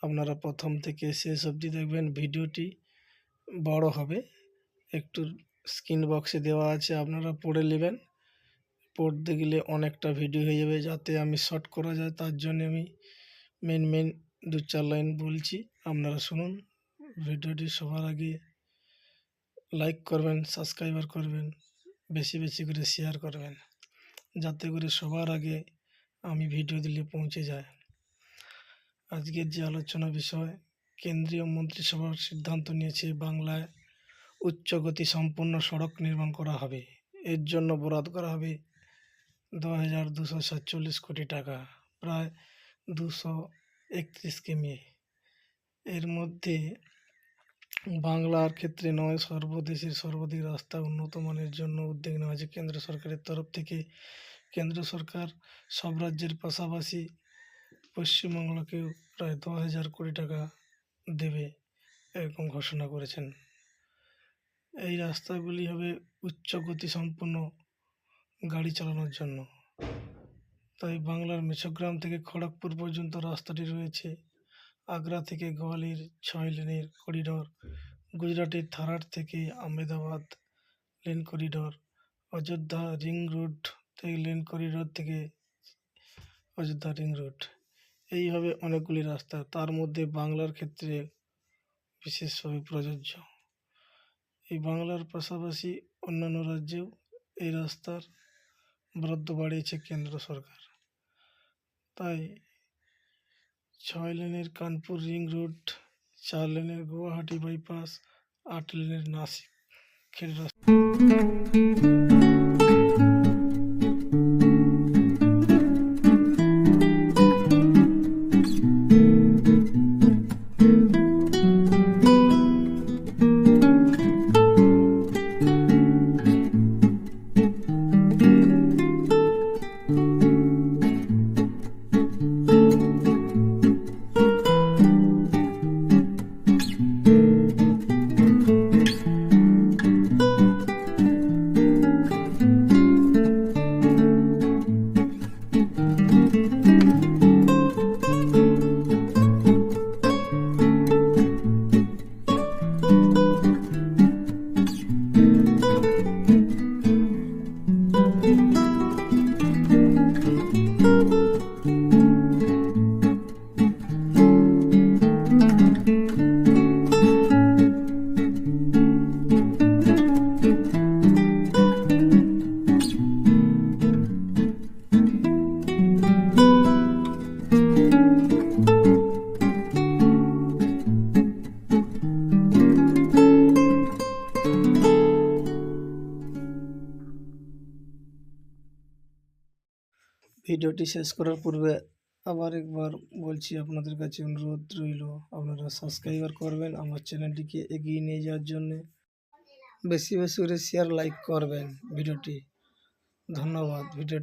আপনারা প্রথম থেকে শেষ অবধি দেখবেন। ভিডিওটি বড় হবে, একটু স্ক্রিন বক্সে দেওয়া আছে, আপনারা পড়ে নেবেন। পড়তে গেলে অনেকটা ভিডিও হয়ে যাবে, যাতে আমি শর্ট করা যায় তার জন্য আমি মেন 2-4 লাইন বলছি, আপনারা শুনুন। ভিডিওটি সবার আগে লাইক করবেন, সাবস্ক্রাইবার করবেন, বেশি বেশি করে শেয়ার করবেন, যাতে করে সবার আগে আমি ভিডিও দিলে পৌঁছে যায়। আজকের যে আলোচনা বিষয়, কেন্দ্রীয় মন্ত্রিসভার সিদ্ধান্ত নিয়েছে বাংলায় উচ্চ গতি সম্পন্ন সড়ক নির্মাণ করা হবে। এর জন্য বরাদ্দ করা হবে 2247 কোটি টাকা, প্রায় 231 কিমি। এর মধ্যে বাংলার ক্ষেত্রে নয়, দেশের সর্বাধিক রাস্তা উন্নত মানের জন্য উদ্যোগ নেওয়া হয়েছে কেন্দ্র সরকারের তরফ থেকে। কেন্দ্র সরকার সব রাজ্যের পাশাপাশি পশ্চিমবাংলাকেও প্রায় 10,000 কোটি টাকা দেবে, এরকম ঘোষণা করেছেন। এই রাস্তাগুলি হবে উচ্চ গতি সম্পন্ন গাড়ি চালানোর জন্য। তাই বাংলার মেছোগ্রাম থেকে খড়গপুর পর্যন্ত রাস্তাটি রয়েছে। আগ্রা থেকে গোয়ালিয়র 6 লেনের করিডোর, গুজরাটের থারাট থেকে Ahmedabad lane corridor, Ayodhya ring road থেকে লেন করিডোর থেকে অযোধ্যা রিং রোড, এইভাবে অনেকগুলি রাস্তা। তার মধ্যে বাংলার ক্ষেত্রে বিশেষভাবে প্রযোজ্য। এই বাংলার পাশাপাশি অন্যান্য রাজ্যেও এই রাস্তার বরাদ্দ বাড়িয়েছে কেন্দ্র সরকার। তাই 6 লেনের কানপুর রিং রোড, 4 লেনের গুয়াহাটি বাইপাস, 8 লেনের নাসিকের রাস্তা। ভিডিওটি শেষ করার পূর্বে আবার একবার বলছি, আপনাদের কাছে অনুরোধ রইল, আপনারা সাবস্ক্রাইবার করবেন আমার চ্যানেলটিকে এগিয়ে নিয়ে যাওয়ার জন্য। বেশি বেশি করে শেয়ার লাইক করবেন ভিডিওটি। ধন্যবাদ। ভিডিও